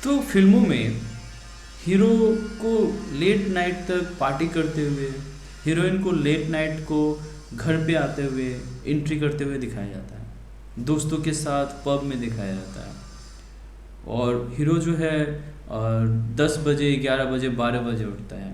तो फिल्मों में हीरो को लेट नाइट तक पार्टी करते हुए, हीरोइन को लेट नाइट को घर पे आते हुए, एंट्री करते हुए दिखाया जाता है, दोस्तों के साथ पब में दिखाया जाता है। और हीरो जो है 10 बजे, 11 बजे, 12 बजे उठता है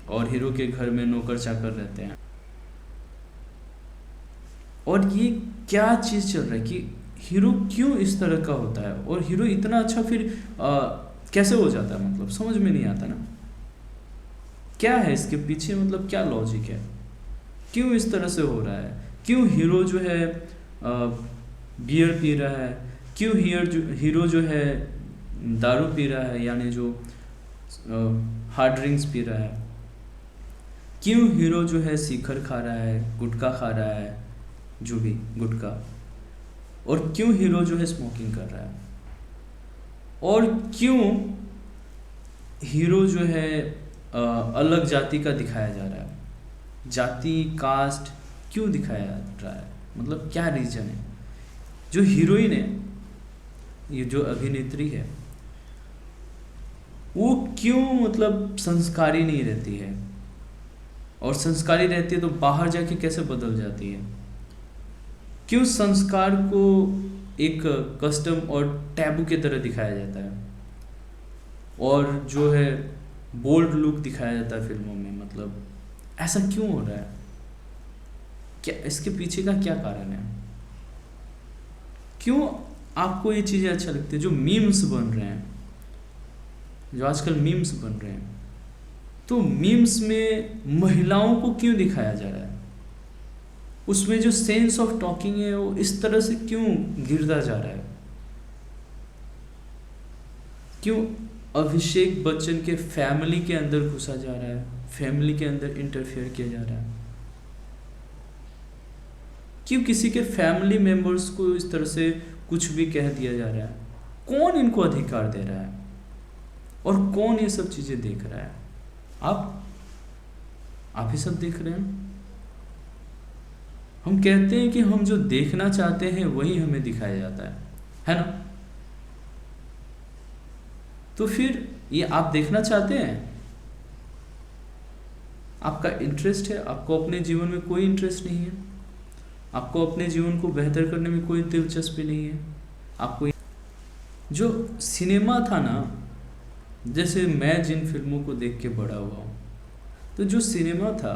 और हीरो के घर में नौकर चाकर रहते हैं। और ये क्या चीज़ चल रहा है कि हीरो क्यों इस तरह का होता है, और हीरो इतना अच्छा फिर कैसे हो जाता है, मतलब समझ में नहीं आता ना। क्या है इसके पीछे, मतलब क्या लॉजिक है, क्यों इस तरह से हो रहा है, क्यों हीरो जो है बियर पी रहा है, क्यों हीरो जो है दारू पी रहा है, यानी जो हार्ड ड्रिंक्स पी रहा है, क्यों हीरो जो है शिखर खा रहा है, गुटखा खा रहा है, जो भी गुटखा, और क्यों हीरो जो है स्मोकिंग कर रहा है, और क्यों हीरो जो है अलग जाति का दिखाया जा रहा है, जाति कास्ट क्यों दिखाया जा रहा है, मतलब क्या रीजन है। जो हीरोइन है, ये जो अभिनेत्री है, वो क्यों मतलब संस्कारी नहीं रहती है, और संस्कारी रहती है तो बाहर जाके कैसे बदल जाती है, क्यों संस्कार को एक कस्टम और टैबू की तरह दिखाया जाता है, और जो है बोल्ड लुक दिखाया जाता है फिल्मों में, मतलब ऐसा क्यों हो रहा है, क्या इसके पीछे का क्या कारण है, क्यों आपको ये चीज़ें अच्छा लगती है। जो मीम्स बन रहे हैं, जो आजकल मीम्स बन रहे हैं, तो मीम्स में महिलाओं को क्यों दिखाया जा रहा है, उसमें जो सेंस ऑफ टॉकिंग है वो इस तरह से क्यों गिरता जा रहा है, क्यों अभिषेक बच्चन के फैमिली के अंदर घुसा जा रहा है, फैमिली के अंदर इंटरफेयर किया जा रहा है, क्यों किसी के फैमिली मेंबर्स को इस तरह से कुछ भी कह दिया जा रहा है, कौन इनको अधिकार दे रहा है, और कौन ये सब चीज़ें देख रहा है। आप ही सब देख रहे हैं। हम कहते हैं कि हम जो देखना चाहते हैं वही हमें दिखाया जाता है ना। तो फिर ये आप देखना चाहते हैं, आपका इंटरेस्ट है, आपको अपने जीवन में कोई इंटरेस्ट नहीं है, आपको अपने जीवन को बेहतर करने में कोई दिलचस्पी नहीं है, आपको जो सिनेमा था ना, जैसे मैं जिन फिल्मों को देख के बड़ा हुआ हूँ, तो जो सिनेमा था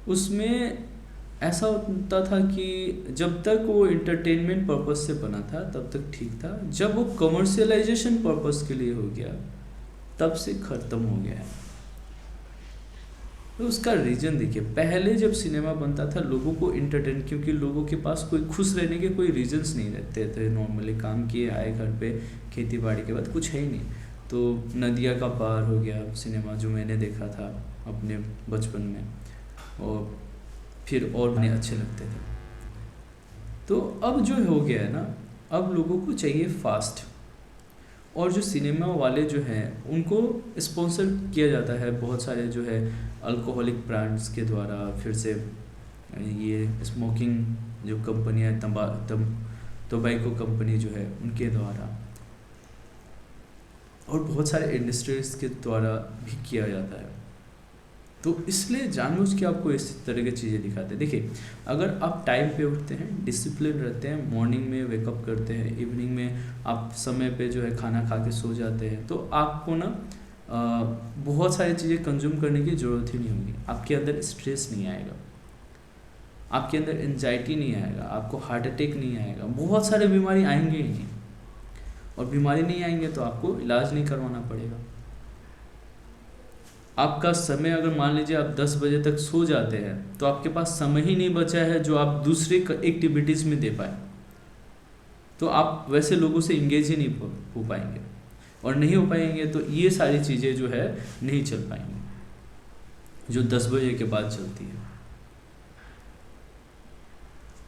उसमें ऐसा होता था कि जब तक वो इंटरटेनमेंट पर्पस से बना था तब तक ठीक था, जब वो कमर्शियलाइजेशन पर्पस के लिए हो गया तब से ख़त्म हो गया है। तो उसका रीज़न देखिए, पहले जब सिनेमा बनता था लोगों को इंटरटेन, क्योंकि लोगों के पास कोई खुश रहने के कोई रीजंस नहीं रहते थे, नॉर्मली काम किए आए घर पे, खेती बाड़ी के बाद कुछ है ही नहीं, तो नदिया का पार हो गया सिनेमा, जो मैंने देखा था अपने बचपन में, और फिर और मुझे अच्छे लगते थे। तो अब जो हो गया है ना, अब लोगों को चाहिए फास्ट, और जो सिनेमा वाले जो हैं उनको स्पॉन्सर किया जाता है बहुत सारे जो है अल्कोहलिक ब्रांड्स के द्वारा, फिर से ये स्मोकिंग जो कंपनियां तंबाकू कंपनी जो है उनके द्वारा, और बहुत सारे इंडस्ट्रीज के द्वारा भी किया जाता है। तो इसलिए जानबूझ के आपको इस तरह की चीज़ें दिखाते हैं। देखिए, अगर आप टाइम पे उठते हैं, डिसिप्लिन रहते हैं, मॉर्निंग में वेकअप करते हैं, इवनिंग में आप समय पे जो है खाना खा के सो जाते हैं, तो आपको ना बहुत सारी चीज़ें कंज्यूम करने की ज़रूरत ही नहीं होगी, आपके अंदर स्ट्रेस नहीं आएगा, आपके अंदर एंजाइटी नहीं आएगा, आपको हार्ट अटैक नहीं आएगा, बहुत सारे बीमारी आएंगे ही नहीं, और बीमारी नहीं आएंगे तो आपको इलाज नहीं करवाना पड़ेगा। आपका समय, अगर मान लीजिए आप 10 बजे तक सो जाते हैं तो आपके पास समय ही नहीं बचा है जो आप दूसरे एक्टिविटीज़ में दे पाए, तो आप वैसे लोगों से इंगेज ही नहीं हो पाएंगे, और नहीं हो पाएंगे तो ये सारी चीज़ें जो है नहीं चल पाएंगी जो 10 बजे के बाद चलती है।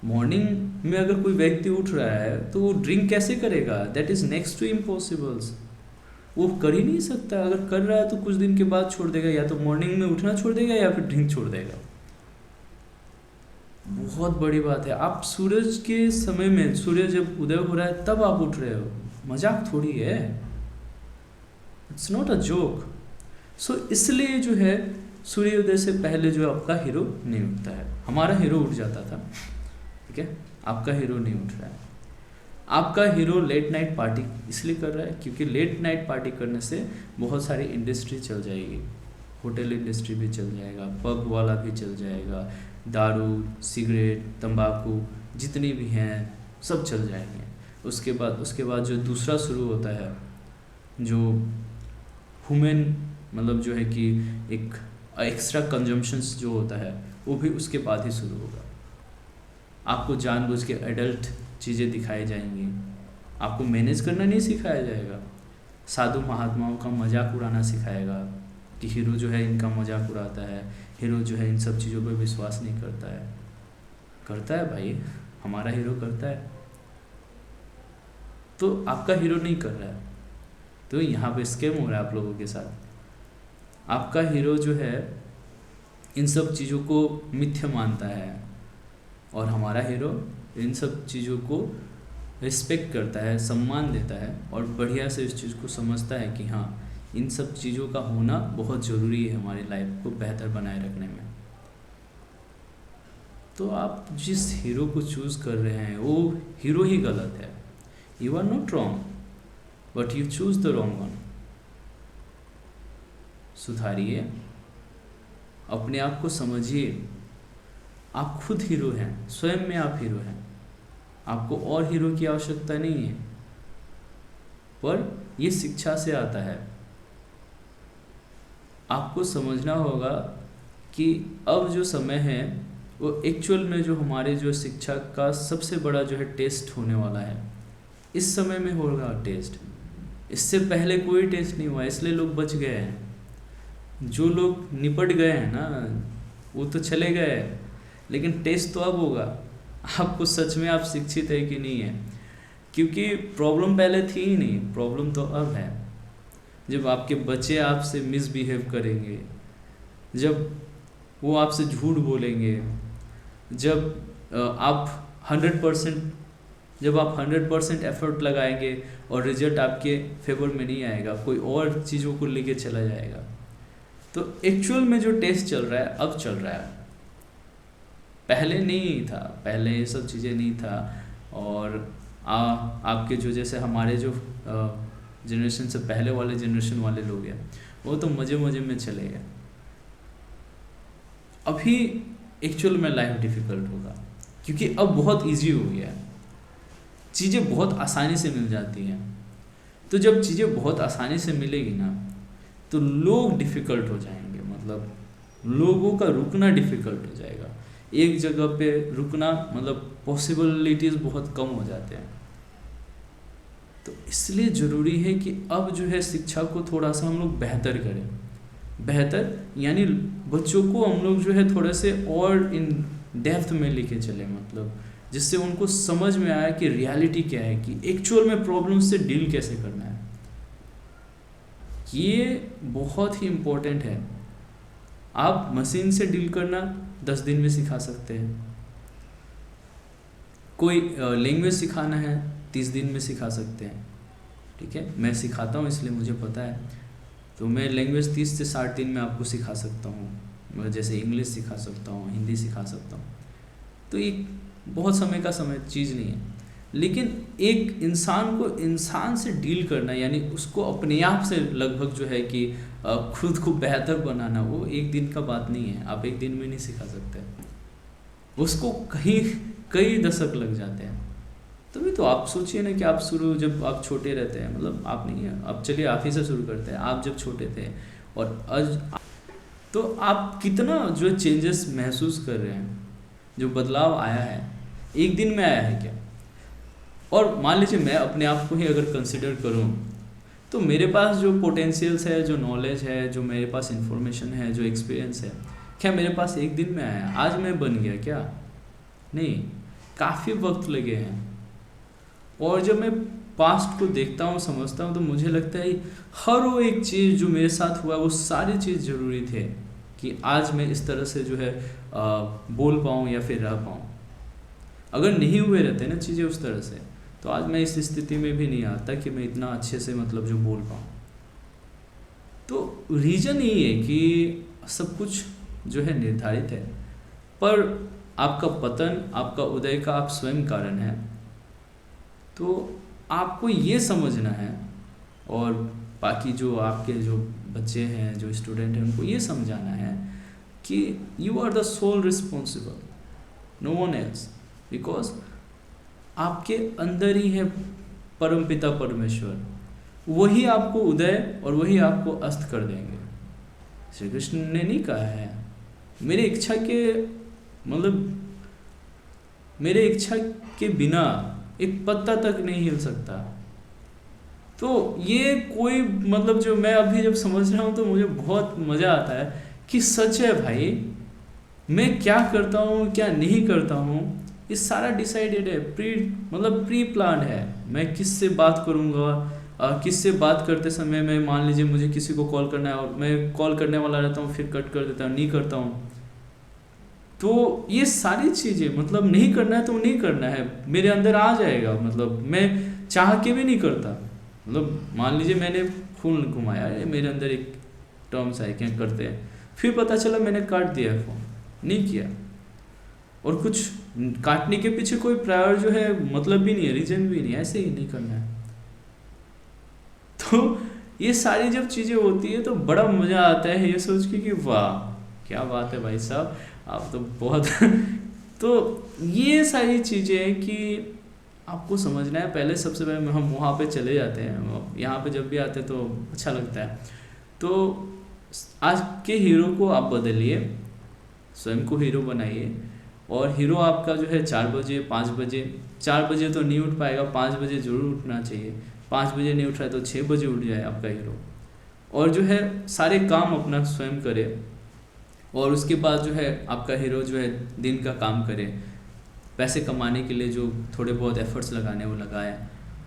मॉर्निंग में अगर कोई व्यक्ति उठ रहा है तो वो ड्रिंक कैसे करेगा, that is next to impossibles, वो कर ही नहीं सकता। अगर कर रहा है तो कुछ दिन के बाद छोड़ देगा, या तो मॉर्निंग में उठना छोड़ देगा या फिर ड्रिंक छोड़ देगा। बहुत बड़ी बात है, आप सूरज के समय में, सूर्य जब उदय हो रहा है तब आप उठ रहे हो, मजाक थोड़ी है। It's not a joke. So इसलिए जो है सूर्योदय से पहले जो आपका हीरो नहीं उठता है। हमारा हीरो उठ जाता था, ठीक है, आपका हीरो नहीं उठ रहा है। आपका हीरो लेट नाइट पार्टी इसलिए कर रहा है क्योंकि लेट नाइट पार्टी करने से बहुत सारी इंडस्ट्री चल जाएगी, होटल इंडस्ट्री भी चल जाएगा, पब वाला भी चल जाएगा, दारू सिगरेट तंबाकू जितनी भी हैं सब चल जाएंगे। उसके बाद जो दूसरा शुरू होता है, जो ह्यूमन मतलब जो है कि एक एक्स्ट्रा कंजम्पशंस जो होता है वो भी उसके बाद ही शुरू होगा। आपको जानबूझ के एडल्ट चीज़ें दिखाई जाएंगी, आपको मैनेज करना नहीं सिखाया जाएगा। साधु महात्माओं का मजाक उड़ाना सिखाएगा कि हीरो जो है इनका मजाक उड़ाता है, हीरो जो है इन सब चीज़ों पर विश्वास नहीं करता है। करता है भाई, हमारा हीरो करता है, तो आपका हीरो नहीं कर रहा है, तो यहाँ पे स्कैम हो रहा है आप लोगों के साथ। आपका हीरो जो है इन सब चीज़ों को मिथ्या मानता है और हमारा हीरो इन सब चीज़ों को रिस्पेक्ट करता है, सम्मान देता है और बढ़िया से इस चीज़ को समझता है कि हाँ इन सब चीज़ों का होना बहुत ज़रूरी है हमारी लाइफ को बेहतर बनाए रखने में। तो आप जिस हीरो को चूज़ कर रहे हैं वो हीरो ही गलत है। You are not wrong but you choose the wrong one. सुधारिए, अपने आप को समझिए, आप खुद हीरो हैं, स्वयं में आप हीरो हैं, आपको और हीरो की आवश्यकता नहीं है। पर ये शिक्षा से आता है। आपको समझना होगा कि अब जो समय है वो एक्चुअल में जो हमारे जो शिक्षा का सबसे बड़ा जो है टेस्ट होने वाला है, इस समय में होगा टेस्ट। इससे पहले कोई टेस्ट नहीं हुआ, इसलिए लोग बच गए हैं। जो लोग निपट गए हैं ना वो तो चले गए, लेकिन टेस्ट तो अब होगा आपको सच में आप शिक्षित है कि नहीं है। क्योंकि प्रॉब्लम पहले थी ही नहीं, प्रॉब्लम तो अब है। जब आपके बच्चे आपसे मिसबिहेव करेंगे, जब वो आपसे झूठ बोलेंगे, जब आप 100% एफर्ट लगाएंगे और रिजल्ट आपके फेवर में नहीं आएगा, कोई और चीज़ों को लेके चला जाएगा। तो एक्चुअल में जो टेस्ट चल रहा है अब चल रहा है, पहले नहीं था, पहले ये सब चीज़ें नहीं था। और आपके जो जैसे हमारे जो जनरेशन से पहले वाले जनरेशन वाले लोग हैं वो तो मज़े मज़े में चले गए। अभी एक्चुअल में लाइफ डिफ़िकल्ट होगा क्योंकि अब बहुत इजी हो गया है, चीज़ें बहुत आसानी से मिल जाती हैं। तो जब चीज़ें बहुत आसानी से मिलेगी ना तो लोग डिफ़िकल्ट हो जाएंगे, मतलब लोगों का रुकना डिफ़िकल्ट हो जाएगा। एक जगह पे रुकना मतलब पॉसिबिलिटीज़ बहुत कम हो जाते हैं। तो इसलिए ज़रूरी है कि अब जो है शिक्षा को थोड़ा सा हम लोग बेहतर करें। बेहतर यानी बच्चों को हम लोग जो है थोड़े से और इन डेप्थ में लेके चले, मतलब जिससे उनको समझ में आया कि रियलिटी क्या है, कि एक्चुअल में प्रॉब्लम से डील कैसे करना है। ये बहुत ही इम्पोर्टेंट है। आप मशीन से डील करना 10 दिन में सिखा सकते हैं, कोई लैंग्वेज सिखाना है 30 दिन में सिखा सकते हैं, ठीक है। मैं सिखाता हूँ इसलिए मुझे पता है, तो मैं लैंग्वेज 30 से 60 दिन में आपको सिखा सकता हूँ। मैं जैसे इंग्लिश सिखा सकता हूँ, हिंदी सिखा सकता हूँ। तो ये बहुत समय चीज़ नहीं है, लेकिन एक इंसान को इंसान से डील करना यानी उसको अपने आप से लगभग जो है कि खुद को बेहतर बनाना, वो एक दिन का बात नहीं है। आप एक दिन में नहीं सिखा सकते, उसको कई दशक लग जाते हैं। तभी तो आप सोचिए ना कि आप जब आप छोटे रहते हैं, मतलब आप नहीं है, अब चलिए आप ही से शुरू करते हैं। आप जब छोटे थे और आज तो आप कितना जो चेंजेस महसूस कर रहे हैं, जो बदलाव आया है, एक दिन में आया है क्या? और मान लीजिए मैं अपने आप को ही अगर कंसिडर करूं तो मेरे पास जो पोटेंशियल्स है, जो नॉलेज है, जो मेरे पास इंफॉर्मेशन है, जो एक्सपीरियंस है, क्या मेरे पास एक दिन में आया? आज मैं बन गया क्या? नहीं, काफ़ी वक्त लगे हैं। और जब मैं पास्ट को देखता हूँ, समझता हूँ, तो मुझे लगता है हर वो एक चीज़ जो मेरे साथ हुआ वो सारी चीज़ ज़रूरी थे कि आज मैं इस तरह से जो है बोल पाऊँ या फिर रह पाऊँ। अगर नहीं हुए रहते ना चीज़ें उस तरह से, तो आज मैं इस स्थिति में भी नहीं आता कि मैं इतना अच्छे से मतलब जो बोल पाऊँ। तो रीजन यही है कि सब कुछ जो है निर्धारित है, पर आपका पतन, आपका उदय का आप स्वयं कारण है। तो आपको ये समझना है, और बाकी जो आपके जो बच्चे हैं, जो स्टूडेंट हैं, उनको ये समझाना है कि you are the sole responsible, no one else, because आपके अंदर ही है परमपिता परमेश्वर, वही आपको उदय और वही आपको अस्त कर देंगे। श्री कृष्ण ने नहीं कहा है मेरी इच्छा के, मतलब मेरे इच्छा के बिना एक पत्ता तक नहीं हिल सकता। तो ये कोई मतलब जो मैं अभी जब समझ रहा हूँ तो मुझे बहुत मज़ा आता है कि सच है भाई, मैं क्या करता हूँ क्या नहीं करता हूँ ये सारा डिसाइडेड है, प्री प्लान है। मैं किससे बात करूँगा, किससे बात करते समय मैं मान लीजिए मुझे किसी को कॉल करना है और मैं कॉल करने वाला रहता हूँ, फिर कट कर देता हूँ, नहीं करता हूँ। तो ये सारी चीज़ें मतलब नहीं करना है तो नहीं करना है, मेरे अंदर आ जाएगा, मतलब मैं चाह के भी नहीं करता। मतलब मान लीजिए मैंने फोन घुमाया, ये मेरे अंदर एक टर्म्स है क्या करते हैं, फिर पता चला मैंने काट दिया फ़ोन, नहीं किया, और कुछ काटने के पीछे कोई प्रायर जो है मतलब भी नहीं है, रीजन भी नहीं है, ऐसे ही नहीं करना है। तो ये सारी जब चीज़ें होती है तो बड़ा मज़ा आता है ये सोच के कि वाह क्या बात है भाई साहब, आप तो बहुत तो ये सारी चीज़ें कि आपको समझना है। पहले सबसे पहले हम वहाँ पे चले जाते हैं, यहाँ पे जब भी आते हैं तो अच्छा लगता है। तो आज के हीरो को आप बदलिए, स्वयं को हीरो बनाइए, और हीरो आपका जो है 4 बजे 5 बजे, 4 बजे तो नहीं उठ पाएगा, 5 बजे ज़रूर उठना चाहिए, 5 बजे नहीं उठ रहा है तो 6 बजे उठ जाए आपका हीरो, और जो है सारे काम अपना स्वयं करे। और उसके बाद जो है आपका हीरो जो है दिन का काम करे, पैसे कमाने के लिए जो थोड़े बहुत एफर्ट्स लगाने वो लगाए,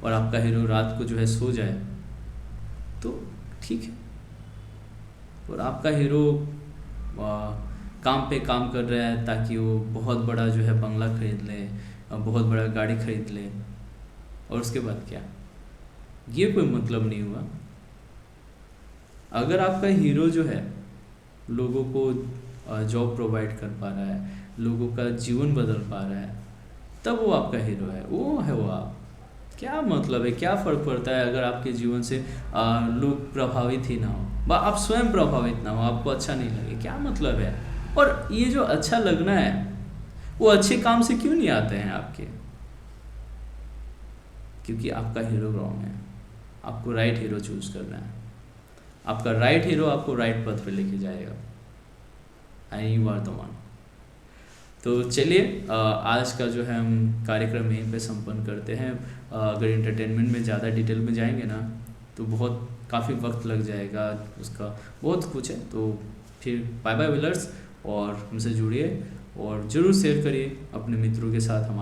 और आपका हीरो रात को जो है सो जाए तो ठीक है। और आपका हीरो काम पे काम कर रहा है ताकि वो बहुत बड़ा जो है बंगला खरीद ले, बहुत बड़ा गाड़ी खरीद ले, और उसके बाद क्या, ये कोई मतलब नहीं हुआ। अगर आपका हीरो जो है लोगों को जॉब प्रोवाइड कर पा रहा है, लोगों का जीवन बदल पा रहा है, तब वो आपका हीरो है, वो है वो आप। क्या मतलब है, क्या फ़र्क पड़ता है अगर आपके जीवन से लोग प्रभावित ही ना हो, आप स्वयं प्रभावित ना हो, आपको अच्छा नहीं लगे, क्या मतलब है। और ये जो अच्छा लगना है वो अच्छे काम से क्यों नहीं आते हैं आपके, क्योंकि आपका हीरो रॉन्ग है। आपको राइट हीरो चूज करना है, आपका राइट हीरो आपको राइट पथ पे लेके जाएगा, and you are the one. तो चलिए आज का जो है हम कार्यक्रम यहीं पे संपन्न करते हैं। अगर एंटरटेनमेंट में ज़्यादा डिटेल में जाएंगे ना तो बहुत काफ़ी वक्त लग जाएगा, उसका बहुत कुछ है। तो फिर बाय बाय विलर्स, और हमसे जुड़िए और ज़रूर शेयर करिए अपने मित्रों के साथ। हमारे